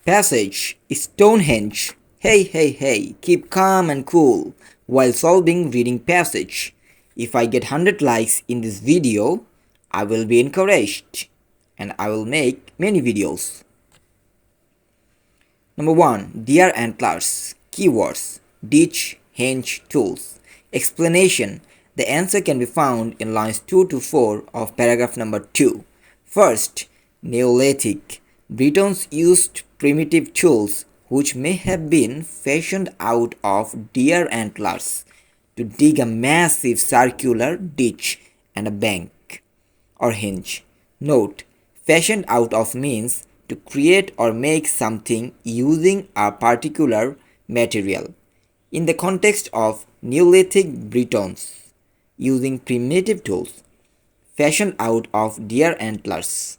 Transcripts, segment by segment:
Passage Stonehenge. Hey, hey, hey, keep calm and cool while solving reading passage. If I get 100 likes in this video, I will be encouraged and I will make many videos. Number 1. Deer antlers. Keywords: ditch, henge, tools. Explanation: the answer can be found in lines 2 to 4 of paragraph number 2. First, Neolithic. Britons used primitive tools which may have been fashioned out of deer antlers to dig a massive circular ditch and a bank or henge. Note: fashioned out of means to create or make something using a particular material. In the context of Neolithic Britons using primitive tools fashioned out of deer antlers,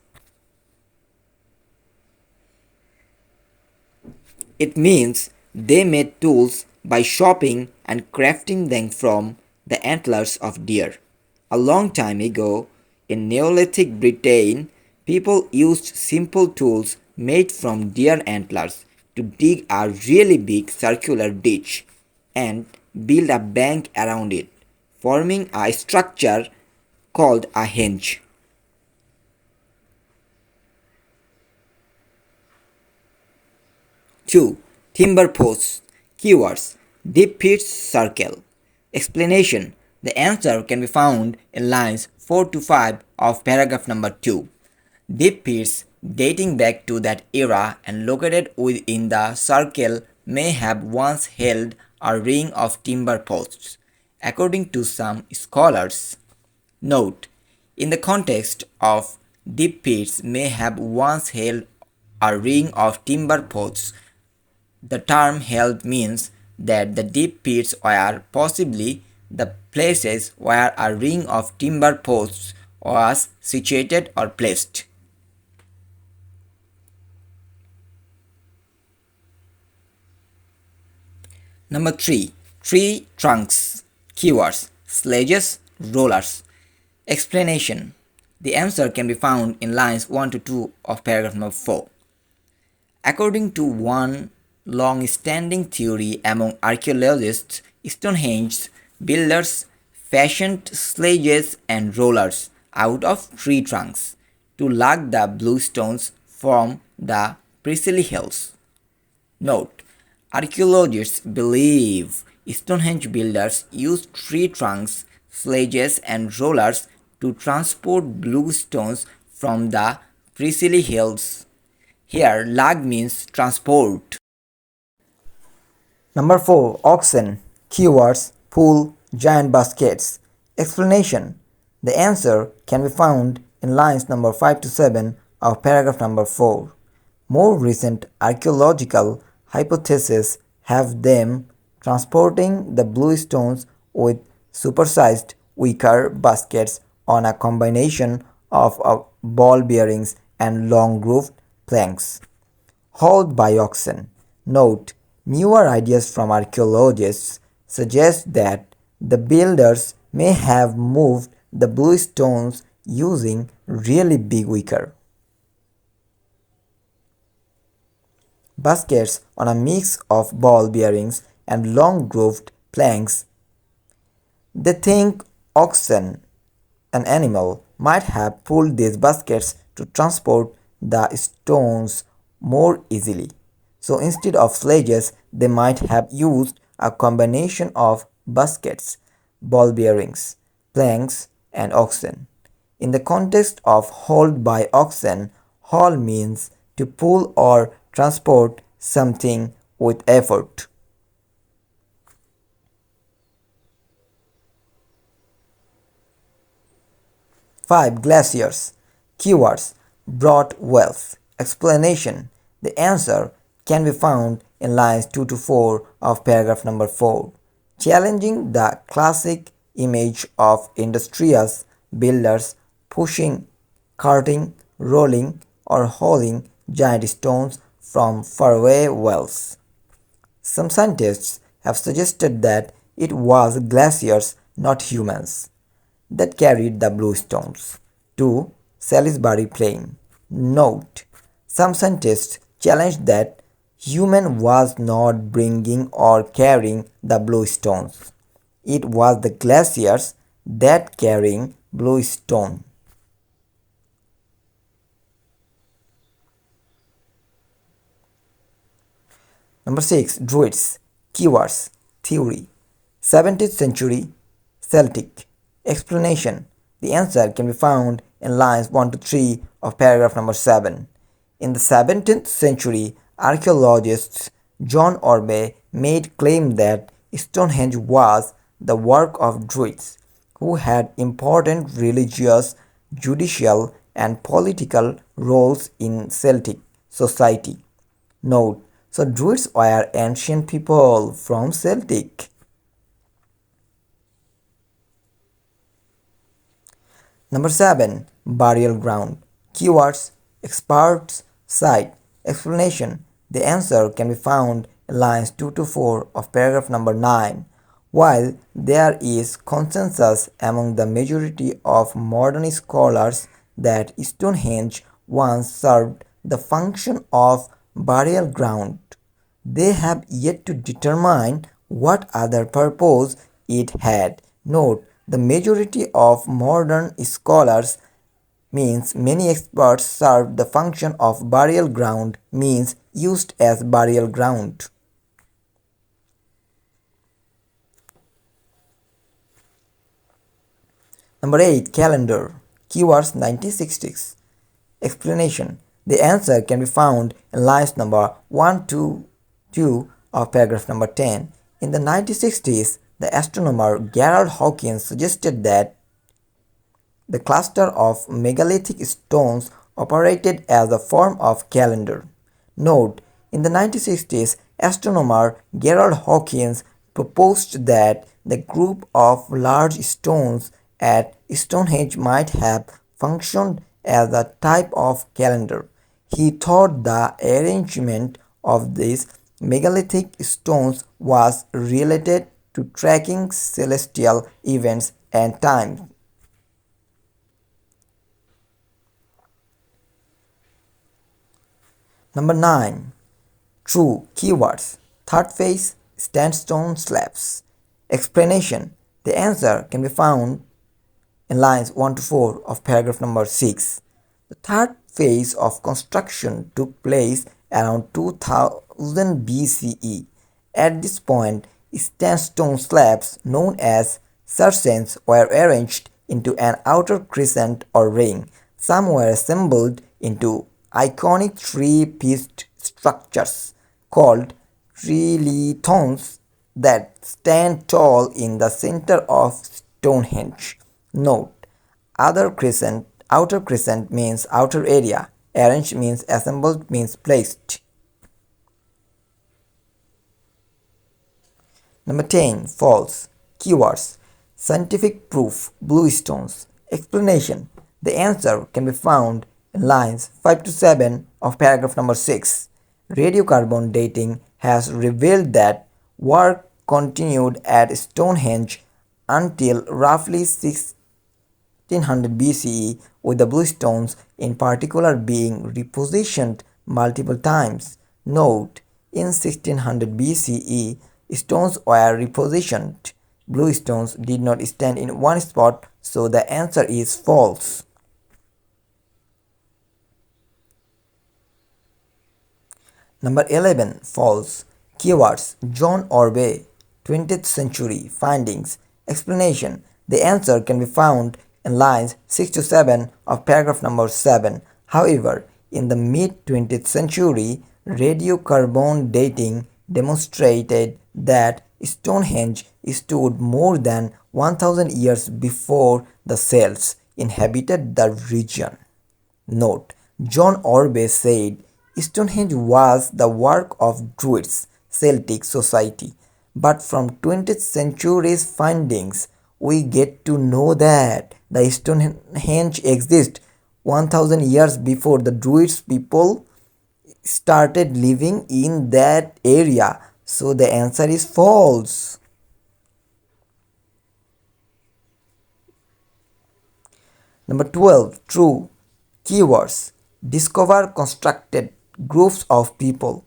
it means they made tools by chopping and crafting them from the antlers of deer. A long time ago, in Neolithic Britain, people used simple tools made from deer antlers to dig a really big circular ditch and build a bank around it, forming a structure called a henge. Two. Timber posts. Keywords: deep pits, circle. Explanation: the answer can be found in lines 4 to 5 of paragraph number 2. Deep pits dating back to that era and located within the circle may have once held a ring of timber posts, according to some scholars. Note: in the context of deep pits may have once held a ring of timber posts, the term held means that the deep pits were possibly the places where a ring of timber posts was situated or placed. Number 3. Tree trunks. Keywords: sledges, rollers. Explanation: the answer can be found in lines 1 to 2 of paragraph number 4. According to one long-standing theory among archaeologists, Stonehenge builders fashioned sledges and rollers out of tree trunks to lug the bluestones from the Priestley Hills. Note: archaeologists believe Stonehenge builders used tree trunks, sledges, and rollers to transport bluestones from the Priestley Hills. Here, lug means transport. Number 4. Oxen. Keywords: pull, giant baskets. Explanation: the answer can be found in lines number 5 to 7 of paragraph number 4. More recent archaeological hypotheses have them transporting the bluestones with supersized wicker baskets on a combination of ball bearings and long grooved planks hauled by oxen. Note: newer ideas from archaeologists suggest that the builders may have moved the bluestones using really big wicker baskets on a mix of ball bearings and long grooved planks. They think oxen, an animal, might have pulled these baskets to transport the stones more easily. So instead of sledges, they might have used a combination of baskets, ball bearings, planks, and oxen. In the context of hauled by oxen, haul means to pull or transport something with effort. 5. Glaciers. Keywords: brought wealth. Explanation: the answer can be found in lines 2 to 4 of paragraph number 4, challenging the classic image of industrious builders pushing, carting, rolling, or hauling giant stones from faraway wells. Some scientists have suggested that it was glaciers, not humans, that carried the bluestones to Salisbury Plain. Note: some scientists challenge that Human was not bringing or carrying the bluestones. It was the glaciers that carrying bluestone. Number 6. Druids. Keywords. Theory. 17th century Celtic. Explanation. The answer can be found in lines 1 to 3 of paragraph number 7. In the 17th century, archaeologists John Orbe made claim that Stonehenge was the work of Druids, who had important religious, judicial, and political roles in Celtic society. Note: so Druids were ancient people from Celtic. Number 7. Burial ground. Keywords: experts, site, explanation. The answer can be found in lines 2 to 4 of paragraph number 9. While there is consensus among the majority of modern scholars that Stonehenge once served the function of burial ground, they have yet to determine what other purpose it had. Note: the majority of modern scholars means many experts served the function of burial ground means used as burial ground. Number 8. Calendar. Keywords: 1960s. Explanation. The answer can be found in lines number 1 to 2 of paragraph number 10. In the 1960s, the astronomer Gerald Hawkins suggested that the cluster of megalithic stones operated as a form of calendar. Note: in the 1960s, astronomer Gerald Hawkins proposed that the group of large stones at Stonehenge might have functioned as a type of calendar. He thought the arrangement of these megalithic stones was related to tracking celestial events and time. Number 9. True. Keywords: third phase, sandstone slabs. Explanation. The answer can be found in lines 1 to 4 of paragraph number 6. The third phase of construction took place around 2000 BCE. At this point, sandstone slabs known as sarcens were arranged into an outer crescent or ring. Some were assembled into iconic three-pieced structures called trilithons that stand tall in the center of Stonehenge. Note: outer crescent means outer area, arranged means assembled means placed. Number 10. False. Keywords: scientific proof, bluestones. Explanation. The answer can be found in lines 5 to 7 of paragraph number 6. Radiocarbon dating has revealed that work continued at Stonehenge until roughly 1600 BCE, with the bluestones in particular being repositioned multiple times. Note: in 1600 BCE, stones were repositioned. Bluestones did not stand in one spot, so the answer is false. Number 11. False. Keywords: John Orbe, 20th century findings. Explanation. The answer can be found in lines 6 to 7 of paragraph number 7. However, in the mid-20th century, radiocarbon dating demonstrated that Stonehenge stood more than 1000 years before the Celts inhabited the region. Note: John Orbe said Stonehenge was the work of Druids, Celtic society, but from 20th century's findings, we get to know that the Stonehenge exists 1000 years before the Druids people started living in that area. So the answer is false. Number 12. True. Keywords: discover constructed groups of people.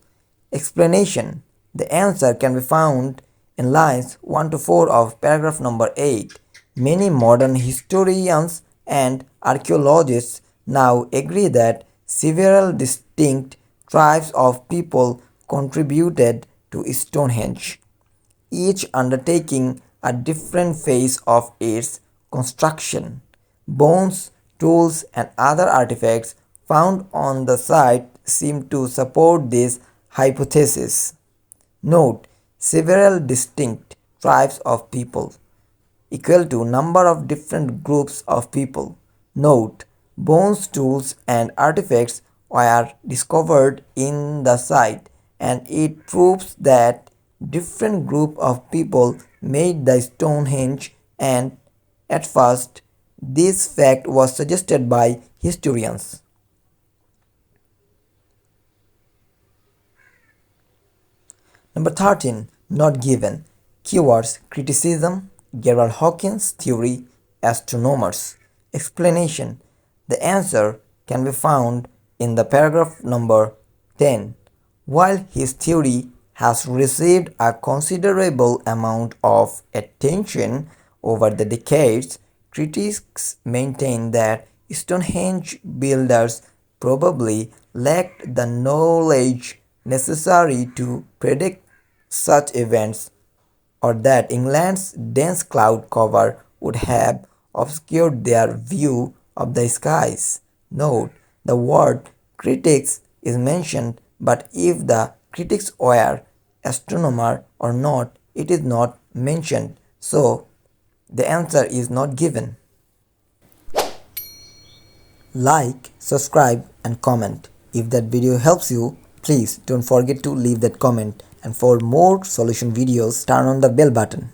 Explanation. The answer can be found in lines 1 to 4 of paragraph number 8. Many modern historians and archaeologists now agree that several distinct tribes of people contributed to Stonehenge, each undertaking a different phase of its construction. Bones, tools, and other artifacts found on the site seem to support this hypothesis. Note several distinct tribes of people equal to number of different groups of people. Note bones, tools, and artifacts were discovered in the site, and it proves that different group of people made the Stonehenge, and at first this fact was suggested by historians. Number 13. Not given. Keywords criticism, Gerald Hawkins' theory, astronomers. Explanation. The answer can be found in the paragraph number 10. While his theory has received a considerable amount of attention over the decades, critics maintain that Stonehenge builders probably lacked the knowledge necessary to predict such events, or that England's dense cloud cover would have obscured their view of the skies. Note, the word critics is mentioned, but if the critics were astronomer or not, it is not mentioned, so the answer is not given. Like, subscribe and comment. If that video helps you, please don't forget to leave that comment, and for more solution videos turn on the bell button.